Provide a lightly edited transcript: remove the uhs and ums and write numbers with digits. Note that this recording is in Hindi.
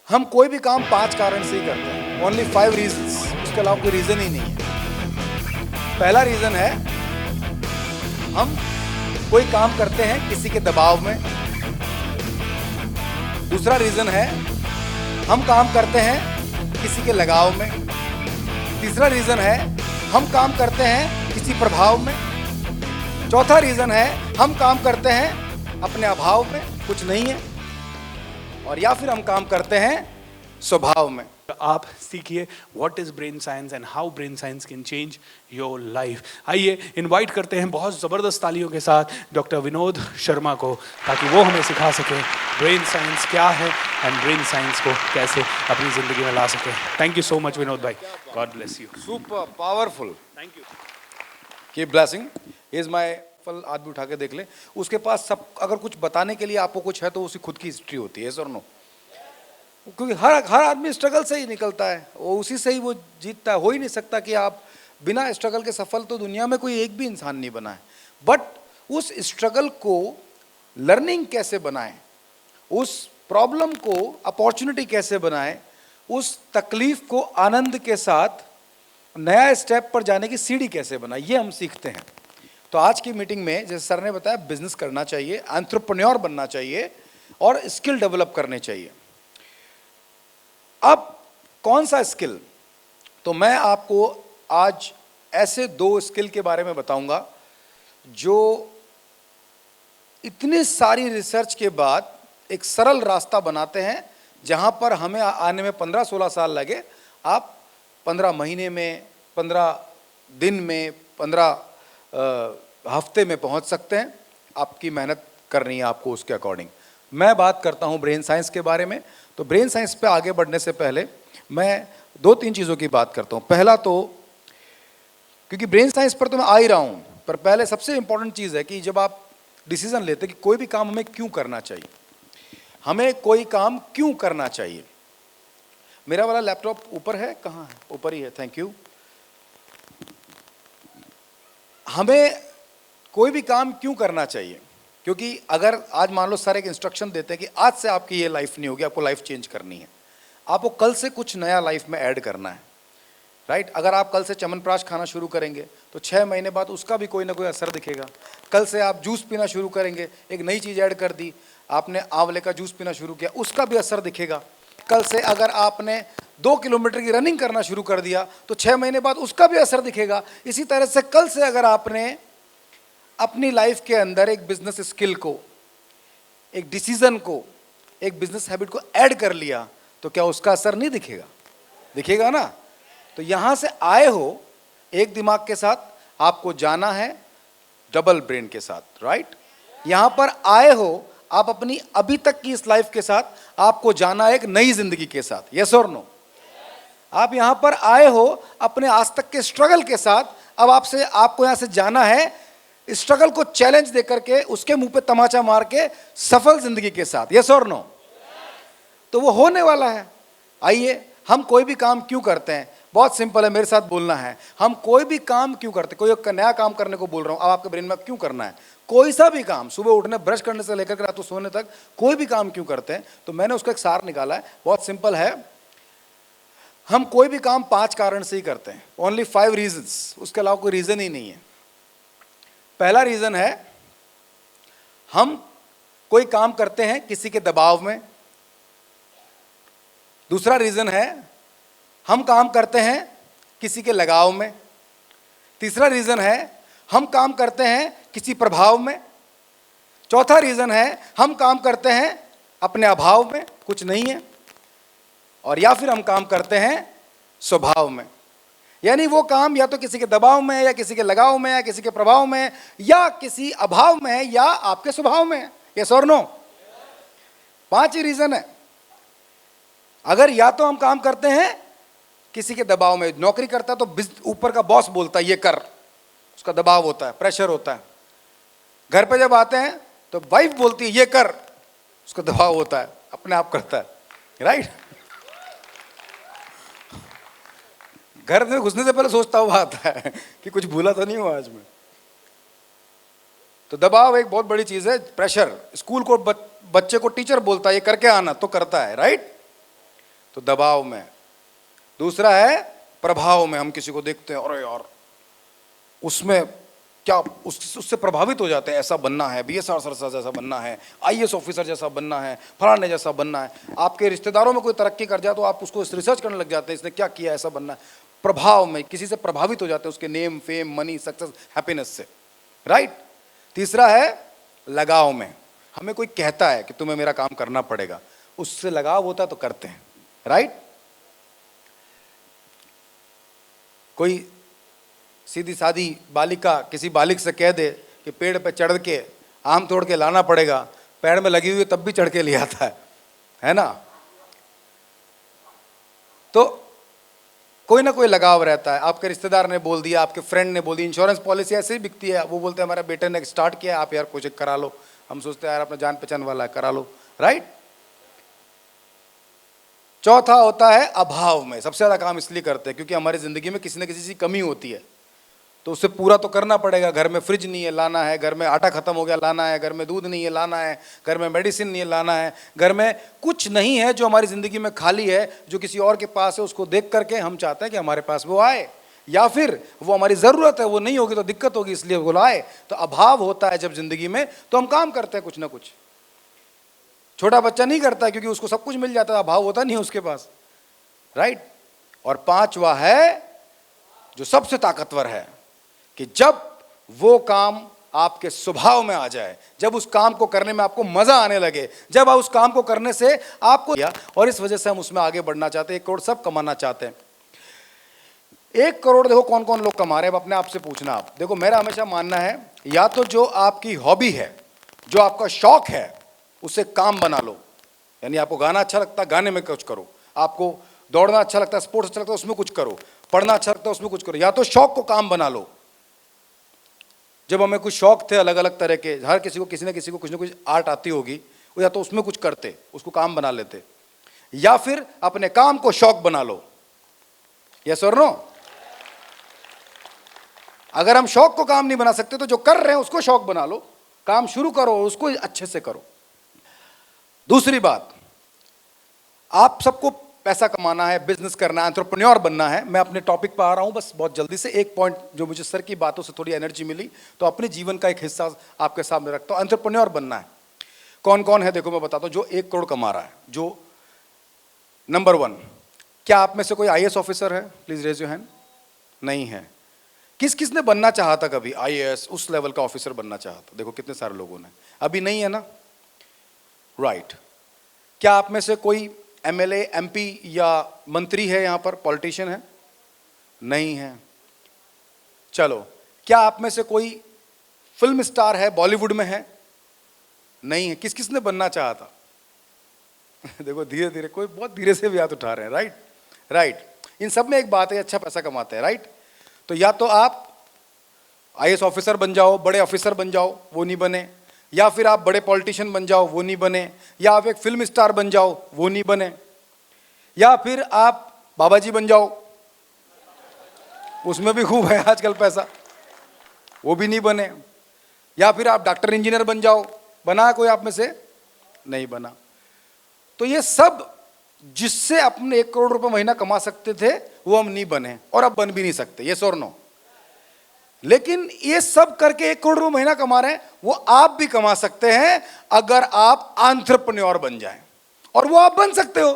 हम कोई भी काम 5 कारण से ही करते हैं, ओनली 5 रीजंस, उसके अलावा कोई रीजन ही नहीं है। पहला रीजन है हम कोई काम करते हैं किसी के दबाव में। दूसरा रीजन है हम काम करते हैं किसी के लगाव में। तीसरा रीजन है हम काम करते हैं किसी प्रभाव में। चौथा रीजन है हम काम करते हैं अपने अभाव में, कुछ नहीं है। और या फिर हम काम करते हैं स्वभाव में। आप सीखिए what is brain science and how brain science can change your life. आइए इनवाइट करते हैं बहुत ज़बरदस्त तालियों के साथ डॉक्टर विनोद शर्मा को, ताकि वो हमें सिखा सके ब्रेन साइंस क्या है एंड ब्रेन साइंस को कैसे अपनी ज़िंदगी में ला सके। Thank you so much Vinod भाई, God bless you. Super powerful, thank you. Keep blessing. Is my फल आदमी उठा के देख ले, उसके पास सब अगर कुछ बताने के लिए आपको कुछ है तो उसकी खुद की हिस्ट्री होती है, सर नो। क्योंकि हर आदमी स्ट्रगल से ही निकलता है, वो उसी से ही वो जीतता है। हो ही नहीं सकता कि आप बिना स्ट्रगल के सफल, तो दुनिया में कोई एक भी इंसान नहीं बना है। बट उस स्ट्रगल को लर्निंग कैसे बनाएं, उस प्रॉब्लम को अपॉर्चुनिटी कैसे बनाएं, उस तकलीफ को आनंद के साथ नया स्टेप पर जाने की सीढ़ी कैसे बनाएं, ये हम सीखते हैं। तो आज की मीटिंग में जैसे सर ने बताया, बिजनेस करना चाहिए, एंटरप्रेन्योर बनना चाहिए और स्किल डेवलप करने चाहिए। अब कौन सा स्किल, तो मैं आपको आज ऐसे 2 स्किल के बारे में बताऊंगा जो इतनी सारी रिसर्च के बाद एक सरल रास्ता बनाते हैं, जहां पर हमें आने में 15-16 साल लगे, आप 15 महीने में, 15 दिन में, 15 हफ्ते में पहुंच सकते हैं। आपकी मेहनत करनी है आपको उसके अकॉर्डिंग। मैं बात करता हूं ब्रेन साइंस के बारे में। तो ब्रेन साइंस पे आगे बढ़ने से पहले मैं 2-3 चीज़ों की बात करता हूं। पहला तो, क्योंकि ब्रेन साइंस पर तो मैं आ ही रहा हूं, पर पहले सबसे इंपॉर्टेंट चीज़ है कि जब आप डिसीजन लेते कि कोई भी काम हमें क्यों करना चाहिए, हमें कोई काम क्यों करना चाहिए। मेरा वाला लैपटॉप ऊपर है, कहाँ है? ऊपर ही है, थैंक यू। हमें कोई भी काम क्यों करना चाहिए, क्योंकि अगर आज मान लो सर एक इंस्ट्रक्शन देते हैं कि आज से आपकी ये लाइफ नहीं होगी, आपको लाइफ चेंज करनी है, आपको कल से कुछ नया लाइफ में ऐड करना है, राइट। अगर आप कल से च्यवनप्राश खाना शुरू करेंगे तो 6 महीने बाद उसका भी कोई ना कोई असर दिखेगा। कल से आप जूस पीना शुरू करेंगे, एक नई चीज़ ऐड कर दी, आपने आंवले का जूस पीना शुरू किया, उसका भी असर दिखेगा। कल से अगर आपने 2 किलोमीटर की रनिंग करना शुरू कर दिया तो 6 महीने बाद उसका भी असर दिखेगा। इसी तरह से कल से अगर आपने अपनी लाइफ के अंदर एक बिजनेस स्किल को, एक डिसीजन को, एक बिजनेस हैबिट को ऐड कर लिया तो क्या उसका असर नहीं दिखेगा? दिखेगा ना। तो यहां से आए हो एक दिमाग के साथ, आपको जाना है डबल ब्रेन के साथ, राइट। यहां पर आए हो आप अपनी अभी तक की इस लाइफ के साथ, आपको जाना है एक नई जिंदगी के साथ, यस और नो। आप यहां पर आए हो अपने आज तक के स्ट्रगल के साथ, अब आपको यहां से जाना है स्ट्रगल को चैलेंज देकर के, उसके मुंह पे तमाचा मार के सफल जिंदगी के साथ, यस और नो। तो वो होने वाला है। आइए, हम कोई भी काम क्यों करते हैं, बहुत सिंपल है, मेरे साथ बोलना है। हम कोई भी काम क्यों करते हैं, कोई एक नया काम करने को बोल रहा हूं, अब आपके ब्रेन में क्यों करना है, कोई सा भी काम, सुबह उठने ब्रश करने से लेकर रात को सोने तक कोई भी काम क्यों करते हैं, तो मैंने उसका एक सार निकाला है, बहुत सिंपल है। हम कोई भी काम 5 कारण से ही करते हैं, ओनली 5 रीजंस, उसके अलावा कोई रीजन ही नहीं है। पहला रीजन है हम कोई काम करते हैं किसी के दबाव में। दूसरा रीजन है हम काम करते हैं किसी के लगाव में। तीसरा रीजन है हम काम करते हैं किसी प्रभाव में। चौथा रीजन है हम काम करते हैं अपने अभाव में, कुछ नहीं है। और या फिर हम काम करते हैं स्वभाव में, यानी वो काम या तो किसी के दबाव में है, या किसी के लगाव में है, या किसी के प्रभाव में है, या किसी अभाव में है, या आपके स्वभाव में है, यस और नो। 5 ही रीजन है। अगर या तो हम काम करते हैं किसी के दबाव में, नौकरी करता है तो ऊपर का बॉस बोलता है ये कर, उसका दबाव होता है, प्रेशर होता है। घर पे जब आते हैं तो वाइफ बोलती है ये कर, उसका दबाव होता है, अपने आप करता है, राइट। घर में घुसने से पहले सोचता हुआ आता है कि कुछ भूला तो नहीं हुआ आज में। तो दबाव एक बहुत बड़ी चीज है, प्रेशर। स्कूल को बच्चे को टीचर बोलता है ये करके आना, तो करता है, राइट। तो दबाव में। दूसरा है प्रभाव में, हम किसी को देखते हैं अरे यार उसमें क्या, उससे प्रभावित हो जाते हैं, ऐसा बनना है, बीएसआर सर जैसा बनना है, आईएएस ऑफिसर जैसा बनना है, फलाने जैसा बनना है। आपके रिश्तेदारों में कोई तरक्की कर जाए तो आप उसको रिसर्च करने लग जाते हैं, इसने क्या किया, ऐसा बनना है। प्रभाव में किसी से प्रभावित हो जाते हैं, उसके name, fame, money, success, happiness से, राइट। तीसरा है लगाव में, हमें कोई कहता है कि तुम्हें मेरा काम करना पड़ेगा, उससे लगाव होता है तो करते हैं, राइट। कोई सीधी सादी बालिका किसी बालिक से कह दे कि पेड़ पे चढ़ के आम तोड़ के लाना पड़ेगा, पेड़ में लगी हुई तब भी चढ़ के ले आता है ना। तो कोई ना कोई लगाव रहता है। आपके रिश्तेदार ने बोल दिया, आपके फ्रेंड ने बोल दिया, इंश्योरेंस पॉलिसी ऐसे ही बिकती है, वो बोलते हैं हमारे बेटे ने स्टार्ट किया, आप यार कुछ करा लो, हम सोचते हैं यार अपना जान पहचान वाला है, करा लो, राइट। चौथा होता है अभाव में। सबसे ज्यादा काम इसलिए करते हैं क्योंकि हमारी जिंदगी में किसी न किसी चीज की कमी होती है, तो उससे पूरा तो करना पड़ेगा। घर में फ्रिज नहीं है, लाना है। घर में आटा खत्म हो गया, लाना है। घर में दूध नहीं है, लाना है। घर में मेडिसिन नहीं है, लाना है। घर में कुछ नहीं है जो हमारी जिंदगी में खाली है, जो किसी और के पास है, उसको देख करके हम चाहते हैं कि हमारे पास वो आए, या फिर वो हमारी जरूरत है, वो नहीं होगी तो दिक्कत होगी इसलिए वो लाए। तो अभाव होता है जब जिंदगी में, तो हम काम करते हैं कुछ ना कुछ। छोटा बच्चा नहीं करता है क्योंकि उसको सब कुछ मिल जाता है, अभाव होता नहीं है उसके पास, राइट। और पांचवा है जो सबसे ताकतवर है कि जब वो काम आपके स्वभाव में आ जाए, जब उस काम को करने में आपको मजा आने लगे, जब आप उस काम को करने से आपको, और इस वजह से हम उसमें आगे बढ़ना चाहते हैं। 1 करोड़ सब कमाना चाहते हैं। 1 करोड़ देखो कौन कौन लोग कमा रहे हैं, अब अपने आप से पूछना। आप देखो, मेरा हमेशा मानना है, या तो जो आपकी हॉबी है, जो आपका शौक है, उसे काम बना लो। यानी आपको गाना अच्छा लगता है, गाने में कुछ करो। आपको दौड़ना अच्छा लगता है, स्पोर्ट्स अच्छा लगता है, उसमें कुछ करो। पढ़ना अच्छा लगता है, उसमें कुछ करो। या तो शौक को काम बना लो। जब हमें कुछ शौक थे अलग अलग तरह के, हर किसी को किसी न किसी को कुछ ना कुछ आर्ट आती होगी, वो या तो उसमें कुछ करते, उसको काम बना लेते, या फिर अपने काम को शौक बना लो। यस और नो? अगर हम शौक को काम नहीं बना सकते तो जो कर रहे हैं उसको शौक बना लो, काम शुरू करो, उसको अच्छे से करो। दूसरी बात, आप सबको पैसा कमाना है, बिजनेस करना है, एंटरप्रेन्योर बनना है। मैं अपने टॉपिक पर आ रहा हूं बस बहुत जल्दी से। एक पॉइंट जो मुझे सर की बातों से थोड़ी एनर्जी मिली, तो अपने जीवन का एक हिस्सा आपके सामने रखता हूं। एंटरप्रेन्योर बनना है। कौन कौन है देखो मैं बताता हूं जो 1 करोड़ कमा रहा है। जो नंबर 1, क्या आप में से कोई आईएएस ऑफिसर है? Please raise your hand. नहीं है। किसने बनना चाहा था कभी आईएएस, उस लेवल का ऑफिसर बनना चाहा था? देखो कितने सारे लोगों ने। अभी नहीं है ना, राइट। क्या आप में से कोई एमएलए, एमपी या मंत्री है यहां पर, पॉलिटिशियन है? नहीं है। चलो, क्या आप में से कोई फिल्म स्टार है, बॉलीवुड में है? नहीं है। किसने बनना चाहा था? देखो धीरे धीरे, कोई बहुत धीरे से भी हाथ उठा रहे हैं, राइट राइट। इन सब में एक बात है, अच्छा पैसा कमाते हैं, राइट। तो या तो आप आईएएस ऑफिसर बन जाओ, बड़े ऑफिसर बन जाओ, वो नहीं बने। या फिर आप बड़े पॉलिटिशियन बन जाओ, वो नहीं बने। या आप एक फिल्म स्टार बन जाओ, वो नहीं बने। या फिर आप बाबा जी बन जाओ, उसमें भी खूब है आजकल पैसा, वो भी नहीं बने। या फिर आप डॉक्टर इंजीनियर बन जाओ, बना कोई आप में से? नहीं बना। तो ये सब जिससे अपने 1 करोड़ रुपए महीना कमा सकते थे, वो हम नहीं बने और अब बन भी नहीं सकते। ये और नो? लेकिन ये सब करके 1 करोड़ रुपए महीना कमा रहे हैं, वो आप भी कमा सकते हैं अगर आप एंटरप्रेन्योर बन जाएं। और वो आप बन सकते हो।